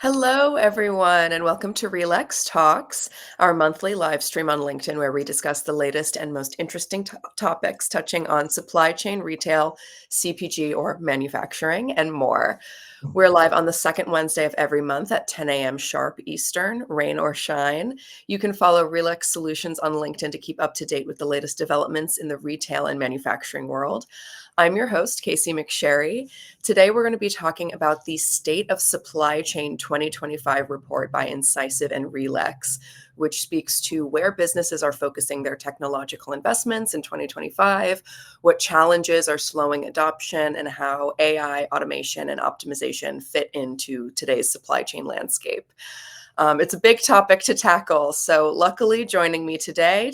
Hello, everyone, and welcome to RELEX Talks, our monthly live stream on LinkedIn where we discuss the latest and most interesting topics touching on supply chain, retail, CPG, or manufacturing, and more. We're live on the second Wednesday of every month at 10 a.m. sharp Eastern, rain or shine. You can follow RELEX Solutions on LinkedIn to keep up to date with the latest developments in the retail and manufacturing world. I'm your host, Casey McSherry. Today, we're going to be talking about the State of Supply Chain 2025 report by Incisive and RELEX, which speaks to where businesses are focusing their technological investments in 2025, what challenges are slowing adoption, and how AI, automation, and optimization fit into today's supply chain landscape. It's a big topic to tackle. So luckily joining me today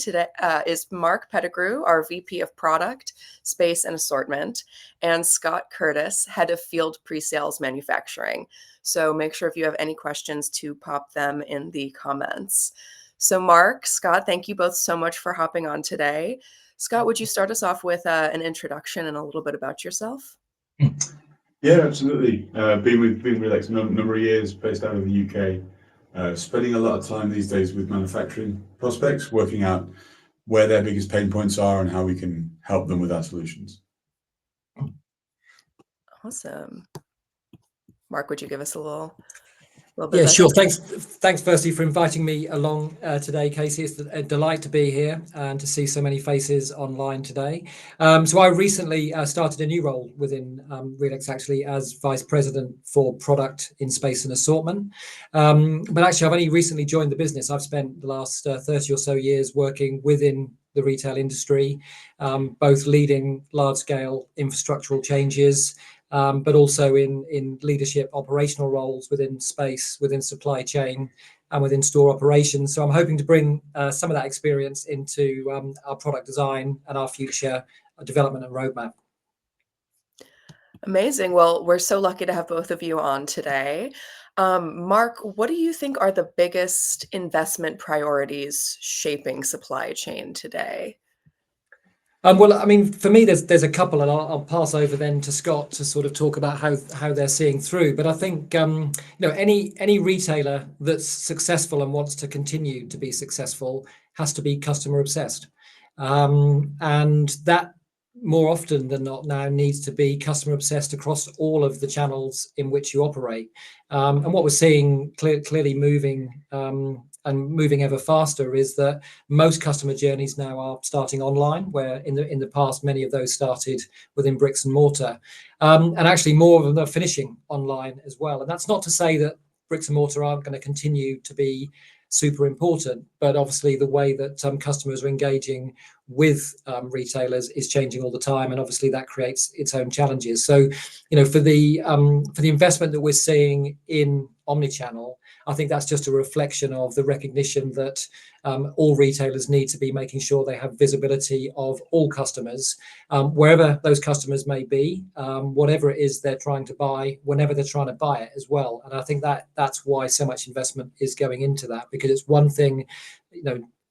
is Mark Pettigrew, our VP of Product, Space and Assortment, and Scott Curtis, Head of Field Presales Manufacturing. So make sure if you have any questions to pop them in the comments. So Mark, Scott, thank you both so much for hopping on today. Scott, would you start us off with an introduction and a little bit about yourself? Yeah, absolutely. Been with RELEX a number of years, based out of the UK. Spending a lot of time these days with manufacturing prospects, working out where their biggest pain points are and how we can help them with our solutions. Awesome. Mark, would you give us a little bit? Yeah, sure. Thanks firstly for inviting me along today, Casey. It's a delight to be here and to see so many faces online today. So I recently started a new role within RELEX, actually, as Vice President for Product in Space and Assortment. But actually, I've only recently joined the business. I've spent the last 30 or so years working within the retail industry, both leading large-scale infrastructural changes, but also in leadership operational roles within space, within supply chain, and within store operations. So I'm hoping to bring some of that experience into our product design and our future development and roadmap. Amazing. Well, we're so lucky to have both of you on today. Mark, what do you think are the biggest investment priorities shaping supply chain today? Well, I mean, for me, there's a couple, and I'll pass over then to Scott to sort of talk about how they're seeing through. But I think any retailer that's successful and wants to continue to be successful has to be customer obsessed, and that more often than not now needs to be customer obsessed across all of the channels in which you operate. And what we're seeing clearly moving and moving ever faster is that most customer journeys now are starting online, where in the past many of those started within bricks and mortar, and actually more of them are finishing online as well. And that's not to say that bricks and mortar aren't going to continue to be super important, but obviously the way that customers are engaging with retailers is changing all the time, and obviously that creates its own challenges. So, for the investment that we're seeing in omnichannel, I think that's just a reflection of the recognition that all retailers need to be making sure they have visibility of all customers, wherever those customers may be, whatever it is they're trying to buy, whenever they're trying to buy it as well. And I think that's why so much investment is going into that, because it's one thing,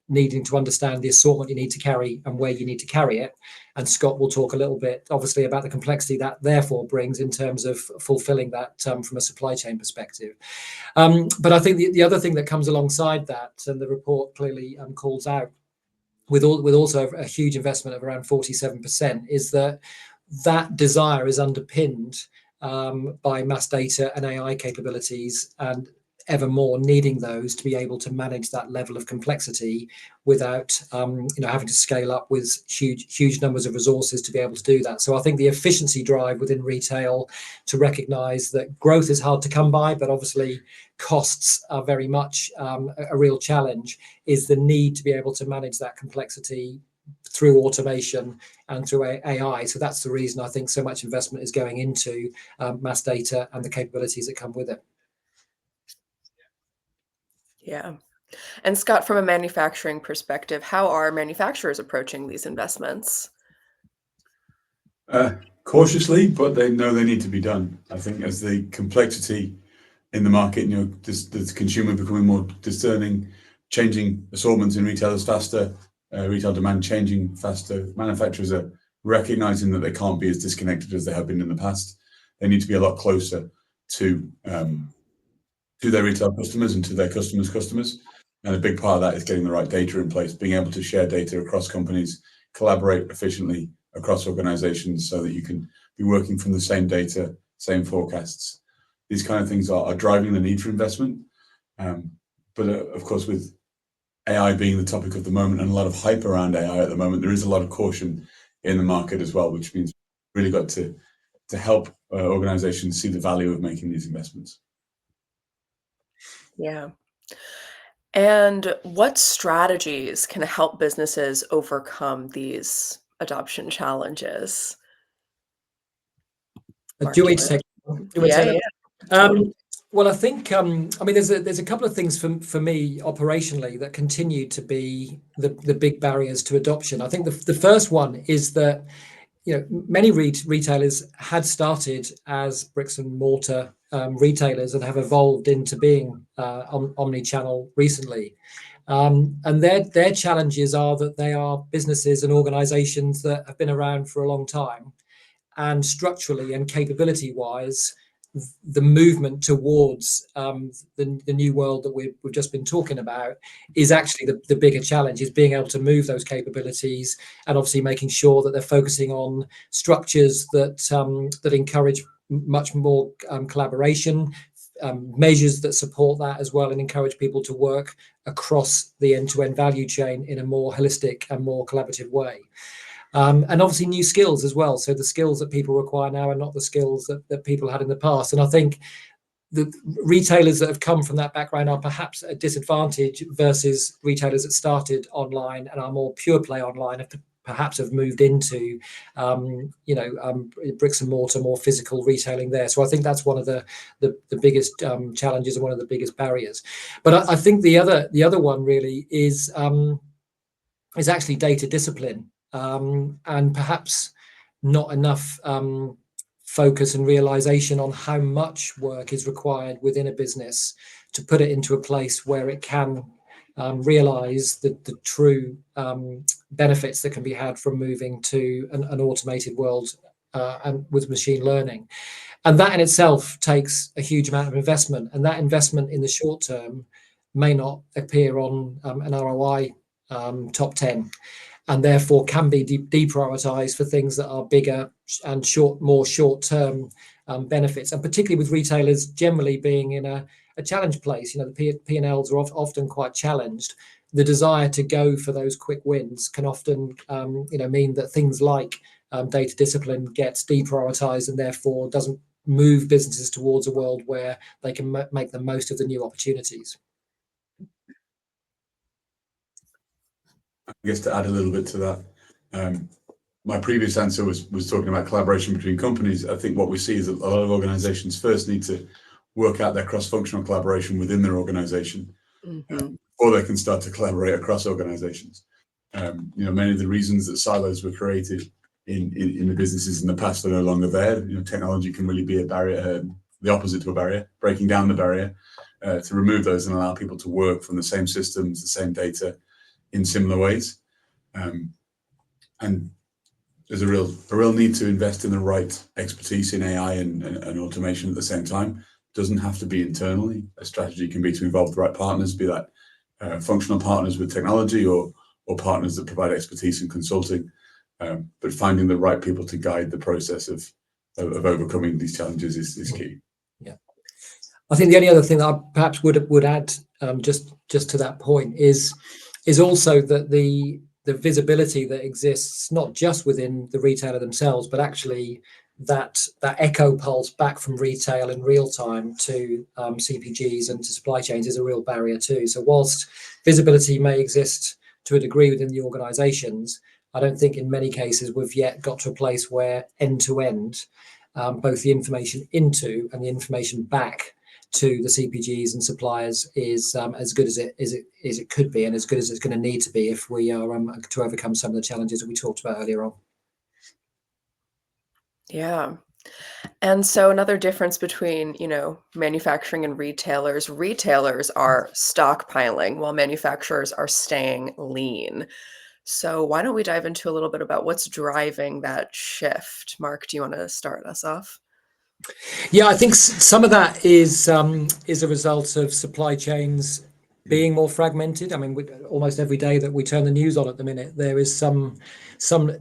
needing to understand the assortment you need to carry and where you need to carry it. And Scott will talk a little bit, obviously, about the complexity that therefore brings in terms of fulfilling that from a supply chain perspective. But I think the other thing that comes alongside that, and the report clearly calls out, with also a huge investment of around 47%, is that desire is underpinned by mass data and AI capabilities, and ever more needing those to be able to manage that level of complexity without having to scale up with huge numbers of resources to be able to do that. So I think the efficiency drive within retail to recognize that growth is hard to come by, but obviously costs are very much a real challenge, is the need to be able to manage that complexity through automation and through AI. So that's the reason I think so much investment is going into mass data and the capabilities that come with it. Yeah. And Scott, from a manufacturing perspective, how are manufacturers approaching these investments? Cautiously, but they know they need to be done. I think as the complexity in the market, the consumer becoming more discerning, changing assortments in retailers faster, retail demand changing faster, manufacturers are recognizing that they can't be as disconnected as they have been in the past. They need to be a lot closer to to their retail customers and to their customers' customers. And a big part of that is getting the right data in place, being able to share data across companies, collaborate efficiently across organizations so that you can be working from the same data, same forecasts. These kind of things are driving the need for investment. But of course, with AI being the topic of the moment and a lot of hype around AI at the moment, there is a lot of caution in the market as well, which means we've really got to help organizations see the value of making these investments. Yeah. And what strategies can help businesses overcome these adoption challenges? Mark, Do you do you want me to wanna- take? Do you want me to Yeah, take yeah, that? totally. Well, I think I mean there's a couple of things for me operationally that continue to be the big barriers to adoption. I think the first one is that many retailers had started as bricks and mortar retailers and have evolved into being omni-channel recently. And their challenges are that they are businesses and organizations that have been around for a long time, and structurally and capability wise, the movement towards the new world that we've just been talking about is actually the bigger challenge, is being able to move those capabilities, and obviously making sure that they're focusing on structures that encourage much more collaboration, measures that support that as well, and encourage people to work across the end-to-end value chain in a more holistic and more collaborative way. And obviously new skills as well. So the skills that people require now are not the skills that people had in the past. And I think the retailers that have come from that background are perhaps at a disadvantage versus retailers that started online and are more pure play online, have perhaps have moved into bricks and mortar, more physical retailing there. So I think that's one of the biggest challenges and one of the biggest barriers. But I think the other one really is actually data discipline. And perhaps not enough focus and realization on how much work is required within a business to put it into a place where it can realize the true benefits that can be had from moving to an automated world and with machine learning. And that in itself takes a huge amount of investment, and that investment in the short term may not appear on an ROI top 10, and therefore can be deprioritized for things that are bigger and more short-term benefits. And particularly with retailers generally being in a challenge place, the P&Ls are often quite challenged. The desire to go for those quick wins can often mean that things like data discipline gets deprioritized and therefore doesn't move businesses towards a world where they can make the most of the new opportunities. I guess to add a little bit to that, my previous answer was talking about collaboration between companies. I think what we see is that a lot of organizations first need to work out their cross-functional collaboration within their organization before they can start to collaborate across organizations. Many of the reasons that silos were created in the businesses in the past are no longer there. Technology can really be a barrier, the opposite to a barrier, breaking down the barrier to remove those and allow people to work from the same systems, the same data, in similar ways. And there's a real need to invest in the right expertise in AI and automation at the same time. It doesn't have to be internally. A strategy can be to involve the right partners, be that functional partners with technology or partners that provide expertise in consulting, but finding the right people to guide the process of overcoming these challenges is key. Yeah, I think the only other thing that I perhaps would add just to that point is also that the visibility that exists not just within the retailer themselves, but actually that echo pulse back from retail in real time to CPGs and to supply chains is a real barrier too. So whilst visibility may exist to a degree within the organizations, I don't think in many cases we've yet got to a place where end to end, both the information into and the information back to the CPGs and suppliers is as good as it could be, and as good as it's going to need to be if we are to overcome some of the challenges that we talked about earlier on. Yeah. And so another difference between, manufacturing and retailers are stockpiling while manufacturers are staying lean. So why don't we dive into a little bit about what's driving that shift? Mark, do you want to start us off? Yeah, I think some of that is a result of supply chains being more fragmented. I mean, almost every day that we turn the news on at the minute, there is some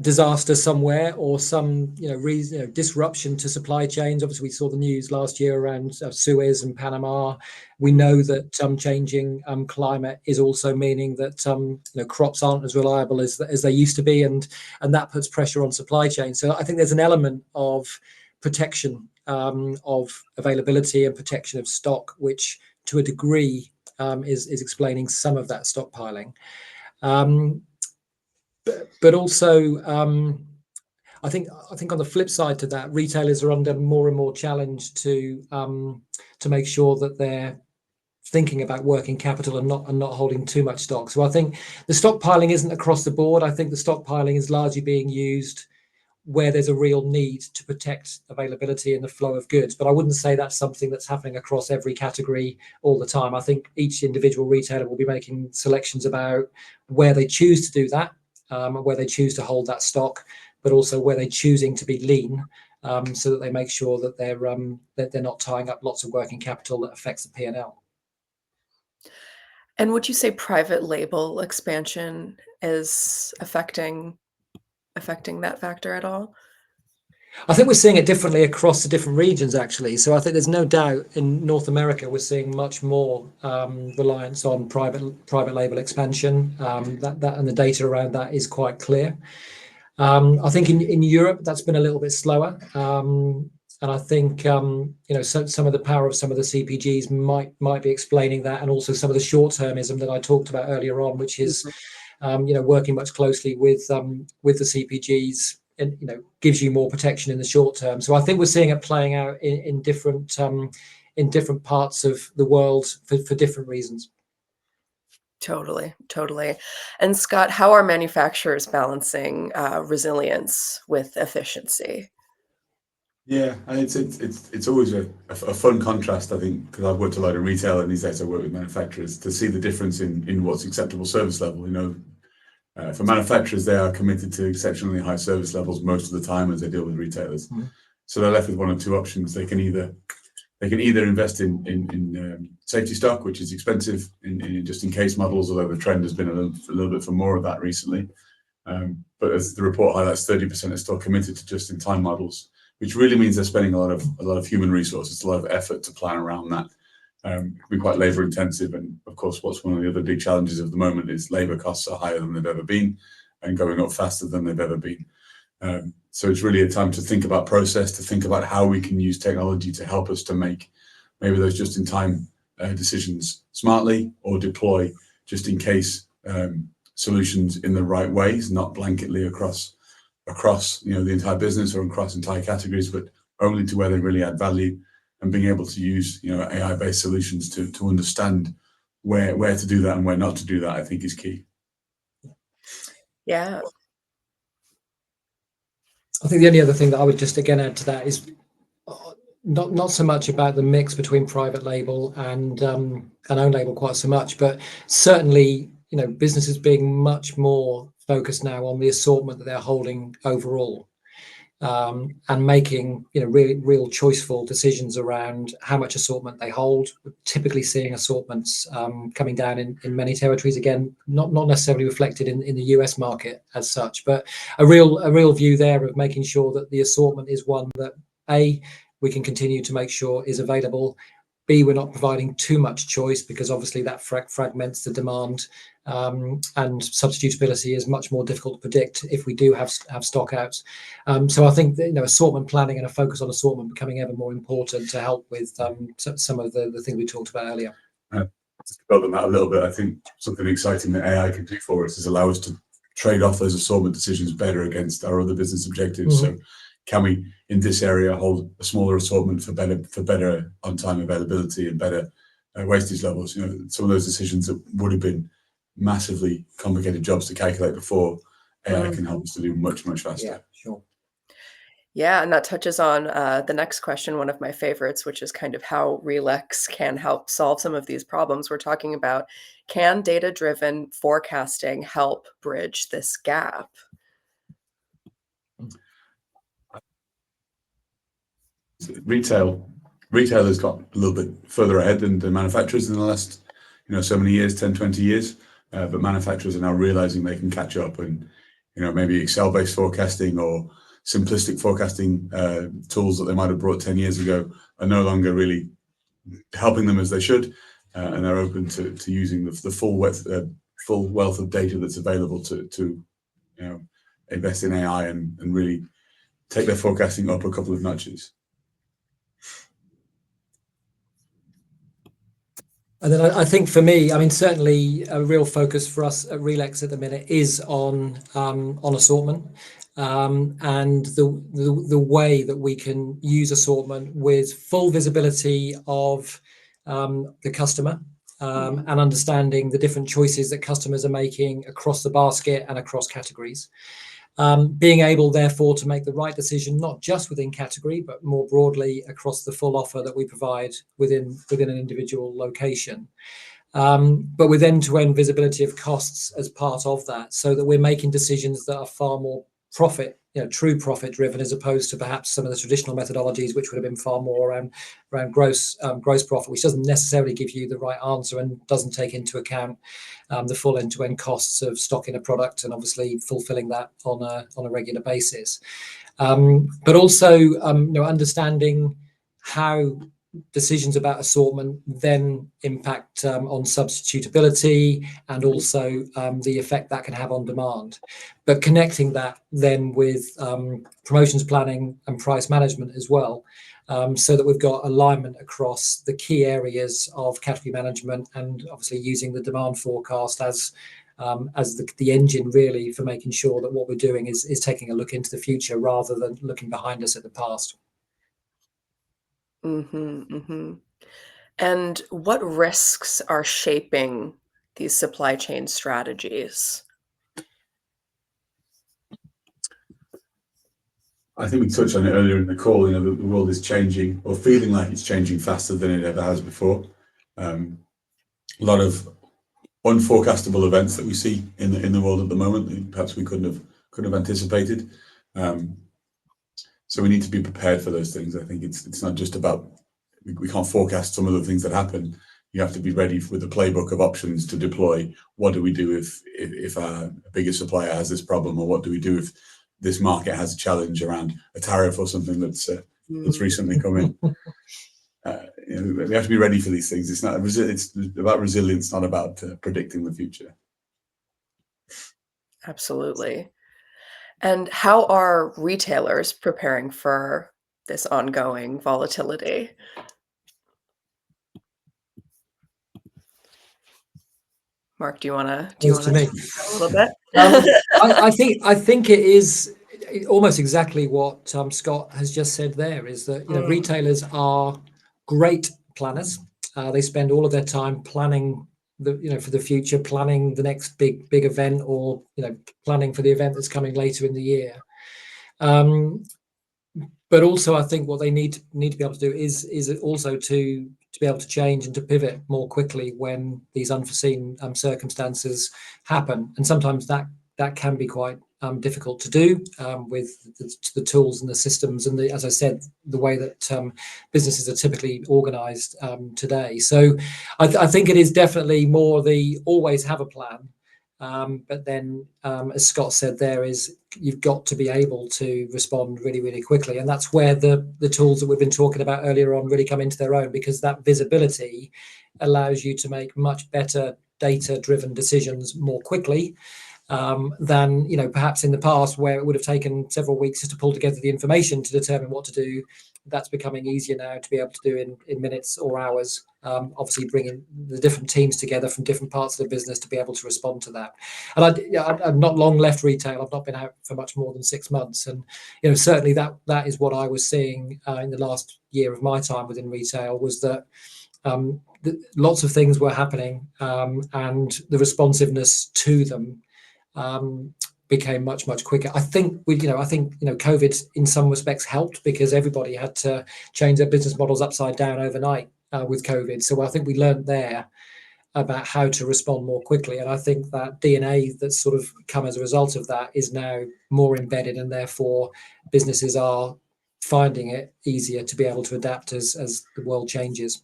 disaster somewhere, or some reason, disruption to supply chains. Obviously, we saw the news last year around Suez and Panama. We know that changing climate is also meaning that crops aren't as reliable as they used to be, and that puts pressure on supply chains. So I think there's an element of protection of availability and protection of stock, which to a degree is explaining some of that stockpiling. But also, I think on the flip side to that, retailers are under more and more challenge to make sure that they're thinking about working capital and not holding too much stock. So I think the stockpiling isn't across the board. I think the stockpiling is largely being used where there's a real need to protect availability and the flow of goods. But I wouldn't say that's something that's happening across every category all the time. I think each individual retailer will be making selections about where they choose to do that, where they choose to hold that stock, but also where they're choosing to be lean, so that they make sure that they're not tying up lots of working capital that affects the P&L. And would you say private label expansion is affecting that factor at all? I think we're seeing it differently across the different regions, actually. So I think there's no doubt in North America we're seeing much more reliance on private label expansion. That and the data around that is quite clear. I think in Europe that's been a little bit slower, and I think some of the power of some of the CPGs might be explaining that, and also some of the short-termism that I talked about earlier on, which is working much closely with the CPGs, and gives you more protection in the short term. So I think we're seeing it playing out in different parts of the world for different reasons. Totally. And Scott, how are manufacturers balancing resilience with efficiency? Yeah, and it's always a fun contrast, I think, because I've worked a lot in retail, and these days I work with manufacturers, to see the difference in what's acceptable service level. For manufacturers, they are committed to exceptionally high service levels most of the time as they deal with retailers. Mm-hmm. So they're left with one of two options. They can either invest in safety stock, which is expensive, in just in case models, although the trend has been a little bit for more of that recently. But as the report highlights, 30% are still committed to just in time models, which really means they're spending a lot of human resources, a lot of effort to plan around that. It can be quite labor intensive, and of course what's one of the other big challenges of the moment is labor costs are higher than they've ever been and going up faster than they've ever been. So it's really a time to think about process, to think about how we can use technology to help us to make maybe those just in time decisions smartly, or deploy just in case solutions in the right ways, not blanketly across the entire business or across entire categories, but only to where they really add value. And being able to use AI-based solutions to understand where to do that and where not to do that, I think is key. Yeah. I think the only other thing that I would just again add to that is not so much about the mix between private label and own label quite so much, but certainly businesses being much more focused now on the assortment that they're holding overall. And making real choiceful decisions around how much assortment they hold. We're typically seeing assortments coming down in many territories, again not necessarily reflected in the US market as such, but a real view there of making sure that the assortment is one that we can continue to make sure is available. B, we're not providing too much choice, because obviously that fragments the demand, and substitutability is much more difficult to predict if we do have stock outs. So I think that, assortment planning and a focus on assortment becoming ever more important to help with some of the things we talked about earlier. Just to build on that a little bit, I think something exciting that AI can do for us is allow us to trade off those assortment decisions better against our other business objectives. Mm-hmm. So can we, in this area, hold a smaller assortment for better on-time availability and better wastage levels? Some of those decisions that would have been massively complicated jobs to calculate before, AI can help us to do much faster. Yeah, sure. Yeah, and that touches on the next question, one of my favorites, which is kind of how RELEX can help solve some of these problems we're talking about. Can data-driven forecasting help bridge this gap? retail has got a little bit further ahead than the manufacturers in the last, so many years, 10, 20 years. But manufacturers are now realizing they can catch up, and, maybe Excel-based forecasting or simplistic forecasting tools that they might have brought 10 years ago are no longer really helping them as they should. And they're open to using the full wealth of data that's available to invest in AI and really take their forecasting up a couple of notches. And then I think for me, I mean, certainly a real focus for us at RELEX at the minute is on assortment, and the way that we can use assortment with full visibility of the customer, and understanding the different choices that customers are making across the basket and across categories. Being able, therefore, to make the right decision, not just within category, but more broadly across the full offer that we provide within an individual location. But with end-to-end visibility of costs as part of that, so that we're making decisions that are far more true profit driven, as opposed to perhaps some of the traditional methodologies, which would have been far more around gross profit, which doesn't necessarily give you the right answer and doesn't take into account the full end-to-end costs of stocking a product and obviously fulfilling that on a regular basis. But also, understanding how decisions about assortment then impact on substitutability, and also the effect that can have on demand. But connecting that then with promotions planning and price management as well, so that we've got alignment across the key areas of category management, and obviously using the demand forecast as the engine really for making sure that what we're doing is taking a look into the future rather than looking behind us at the past. And what risks are shaping these supply chain strategies? I think we touched on it earlier in the call. The world is changing, or feeling like it's changing faster than it ever has before. A lot of unforecastable events that we see in the world at the moment that perhaps we couldn't have anticipated. So we need to be prepared for those things. I think it's not just about, we can't forecast some of the things that happen. You have to be ready with a playbook of options to deploy. What do we do if our biggest supplier has this problem, or what do we do if this market has a challenge around a tariff or something that's recently come in? We have to be ready for these things. It's about resilience, not about predicting the future. Absolutely. And how are retailers preparing for this ongoing volatility? Mark, do you want to To me. a little bit? I think it is almost exactly what Scott has just said there, is that retailers are great planners. They spend all of their time planning for the future, planning the next big event, or planning for the event that's coming later in the year. But also, I think what they need to be able to do is also to be able to change and to pivot more quickly when these unforeseen circumstances happen. And sometimes that can be quite difficult to do with the tools and the systems and as I said, the way that businesses are typically organized today. So I think it is definitely more the always have a plan. But then, as Scott said, you've got to be able to respond really, really quickly. And that's where the tools that we've been talking about earlier on really come into their own, because that visibility allows you to make much better data-driven decisions more quickly than perhaps in the past, where it would have taken several weeks just to pull together the information to determine what to do. That's becoming easier now to be able to do in minutes or hours. Obviously, bringing the different teams together from different parts of the business to be able to respond to that. And I've not long left retail. I've not been out for much more than 6 months, and certainly that is what I was seeing in the last year of my time within retail, was that lots of things were happening, and the responsiveness to them became much quicker. I think COVID in some respects helped, because everybody had to change their business models upside down overnight with COVID. So I think we learned there about how to respond more quickly, and I think that DNA that's sort of come as a result of that is now more embedded, and therefore businesses are finding it easier to be able to adapt as the world changes.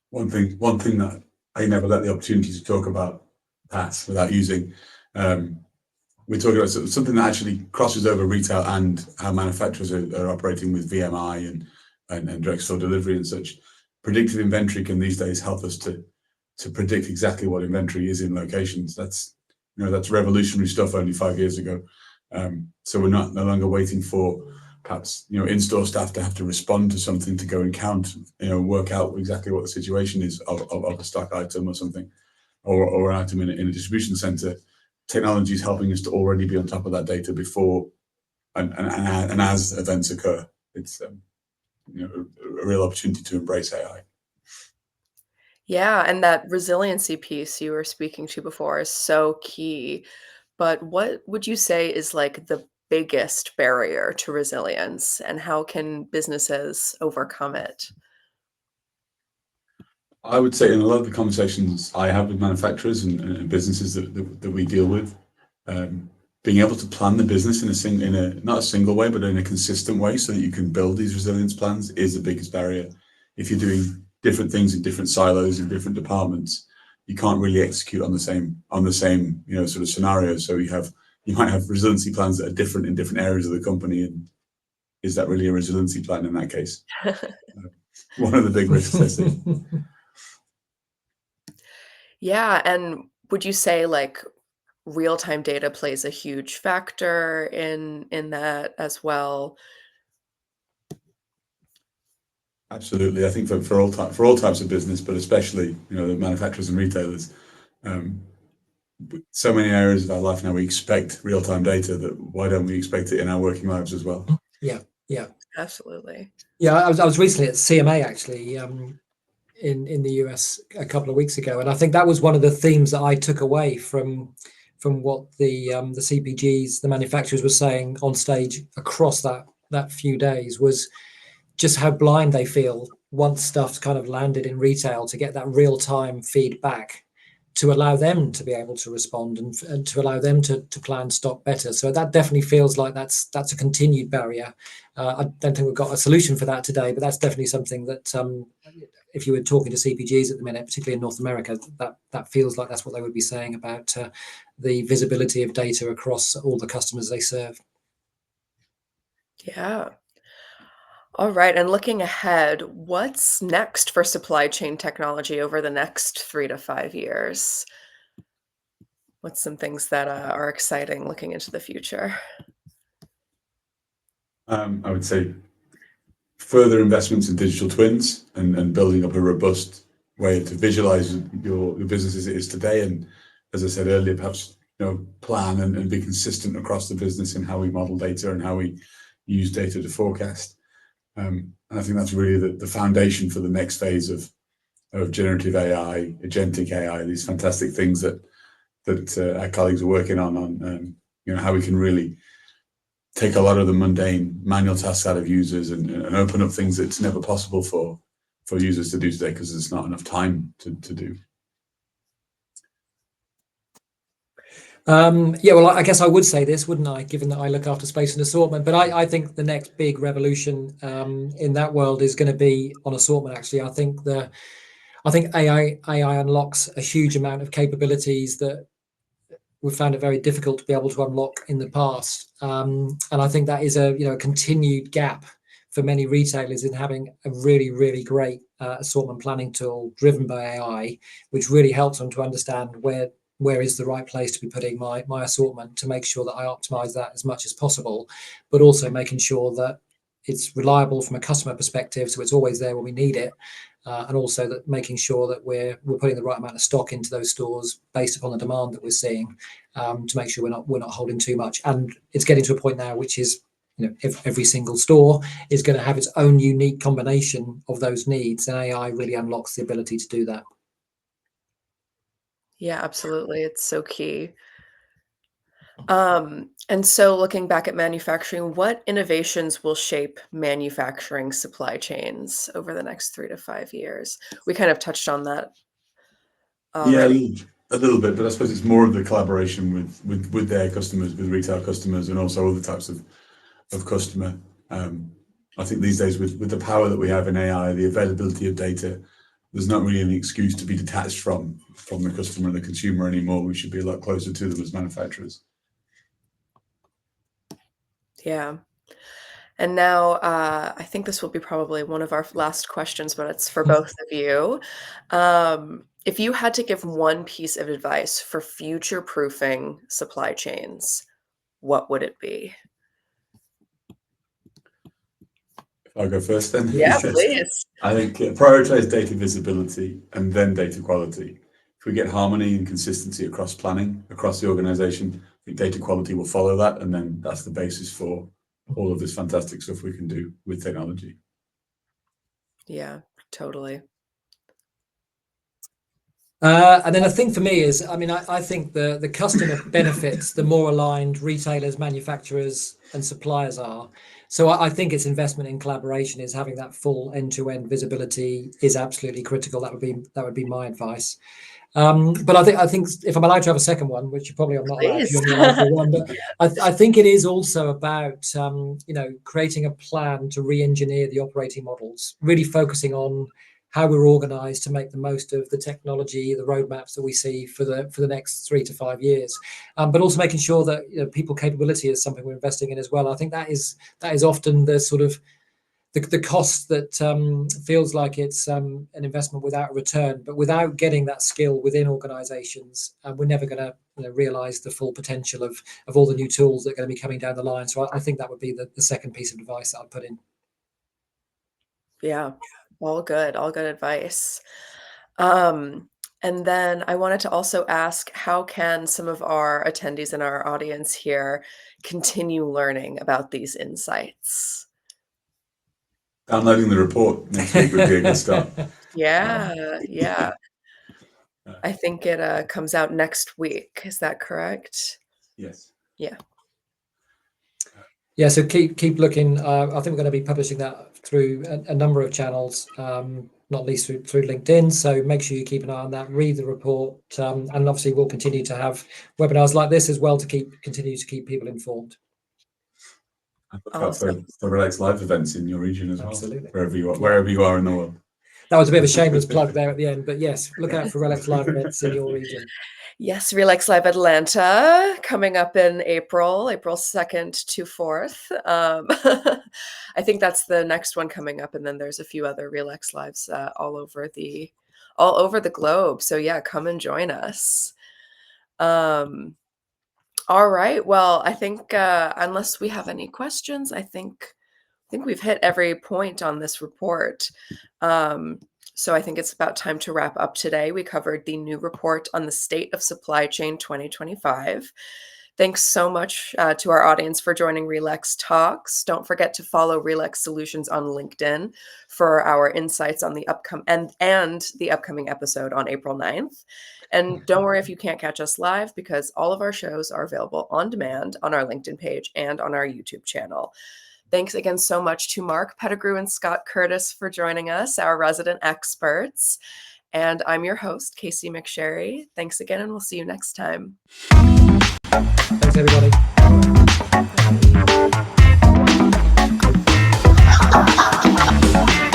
One thing that I never let the opportunity to talk about pass without using. We're talking about something that actually crosses over retail and how manufacturers are operating with VMI and direct store delivery and such. Predictive inventory can these days help us to predict exactly what inventory is in locations. That's revolutionary stuff only 5 years ago. So we're no longer waiting for perhaps in-store staff to have to respond to something to go and count, work out exactly what the situation is of a stock item or something, or an item in a distribution center. Technology is helping us to already be on top of that data before and as events occur. It's a real opportunity to embrace AI. Yeah, and that resiliency piece you were speaking to before is so key. But what would you say is like the biggest barrier to resilience, and how can businesses overcome it? I would say in a lot of the conversations I have with manufacturers and businesses that we deal with, being able to plan the business in a not a single way, but in a consistent way, so that you can build these resilience plans, is the biggest barrier. If you're doing different things in different silos in different departments, you can't really execute on the same sort of scenarios. So you might have resiliency plans that are different in different areas of the company, and is that really a resiliency plan in that case? One of the big risks I see. Yeah, and would you say like real-time data plays a huge factor in that as well? Absolutely, I think for all types of business, but especially the manufacturers and retailers, so many areas of our life now we expect real-time data. That why don't we expect it in our working lives as well? Yeah, Absolutely. yeah. I was recently at CMA actually, in the US a couple of weeks ago, and I think that was one of the themes that I took away from what the CPGs, the manufacturers, were saying on stage across that few days, was just how blind they feel once stuff's kind of landed in retail, to get that real-time feedback to allow them to be able to respond and to allow them to plan stock better. So that definitely feels like that's a continued barrier. I don't think we've got a solution for that today, but that's definitely something that if you were talking to CPGs at the minute, particularly in North America, that feels like that's what they would be saying about the visibility of data across all the customers they serve. Yeah. All right. And looking ahead, what's next for supply chain technology over the next 3 to 5 years? What's some things that are exciting looking into the future? I would say further investments in digital twins and building up a robust way to visualize your business as it is today. And as I said earlier, perhaps plan and be consistent across the business in how we model data and how we use data to forecast. And I think that's really the foundation for the next phase of generative AI, agentic AI, these fantastic things that our colleagues are working on how we can really take a lot of the mundane manual tasks out of users and open up things that's never possible for users to do today because there's not enough time to do. Yeah, well, I guess I would say this, wouldn't I, given that I look after space and assortment. But I think the next big revolution in that world is going to be on assortment. Actually, I think AI unlocks a huge amount of capabilities that we've found it very difficult to be able to unlock in the past. And I think that is a continued gap for many retailers in having a really, really great assortment planning tool driven by AI, which really helps them to understand where is the right place to be putting my assortment, to make sure that I optimize that as much as possible, but also making sure that it's reliable from a customer perspective, so it's always there when we need it. And also that making sure that we're putting the right amount of stock into those stores based upon the demand that we're seeing, to make sure we're not holding too much. And it's getting to a point now which is, if every single store is going to have its own unique combination of those needs, and AI really unlocks the ability to do that. Yeah, absolutely. It's so key. And so looking back at manufacturing, what innovations will shape manufacturing supply chains over the next 3 to 5 years? We kind of touched on that Yeah, already. a little bit, but I suppose it's more of the collaboration with their customers, with retail customers, and also other types of of customer. I think these days with the power that we have in AI, the availability of data, there's not really any excuse to be detached from the customer and the consumer anymore. We should be a lot closer to them as manufacturers. Yeah. And now I think this will be probably one of our last questions, but it's for both of you. If you had to give one piece of advice for future-proofing supply chains, what would it be? I'll go first then. Yeah, please. I think prioritize data visibility and then data quality. If we get harmony and consistency across planning, across the organization, I think data quality will follow that. And then that's the basis for all of this fantastic stuff we can do with technology. Yeah, totally. And then the thing for me is, I mean, I think the customer benefits the more aligned retailers, manufacturers, and suppliers are. So I think its investment in collaboration is having that full end-to-end visibility is absolutely critical. That would be my advice. But I think if I'm allowed to have a second one, which probably I'm not allowed, Please. you're allowed for one, but I think it is also about creating a plan to re-engineer the operating models, really focusing on how we're organized to make the most of the technology, the roadmaps that we see for the next 3 to 5 years, but also making sure that people capability is something we're investing in as well. I think that is often the sort of the cost that feels like it's an investment without a return, but without getting that skill within organizations, we're never going to realize the full potential of all the new tools that are going to be coming down the line. So I think that would be the second piece of advice that I'd put in. Yeah, all good advice. And then I wanted to also ask, how can some of our attendees in our audience here continue learning about these insights? Downloading the report next week would be a good start. Yeah. I think it comes out next week. Is that correct? Yes. Yeah. Yeah, so keep looking. I think we're going to be publishing that through a number of channels, not least through LinkedIn. So make sure you keep an eye on that, read the report, and obviously we'll continue to have webinars like this as well to continue to keep people informed. Look out for RELEX live events in your region as well. Absolutely. Wherever you are in the world. That was a bit of a shameless plug there at the end, but yes, look out for RELEX live events in your region. Yes, RELEX Live Atlanta coming up in April 2nd to 4th. I think that's the next one coming up, and then there's a few other RELEX Lives all over the globe. So yeah, come and join us. All right. Well, I think unless we have any questions, I think we've hit every point on this report. So I think it's about time to wrap up today. We covered the new report on the state of supply chain 2025. Thanks so much to our audience for joining RELEX Talks. Don't forget to follow RELEX Solutions on LinkedIn for our insights on the upcoming episode on April 9th. And don't worry if you can't catch us live, because all of our shows are available on demand on our LinkedIn page and on our YouTube channel. Thanks again so much to Mark Pettigrew and Scott Curtis for joining us, our resident experts. And I'm your host, Casey McSherry. Thanks again, and we'll see you next time. Thanks, everybody. Bye.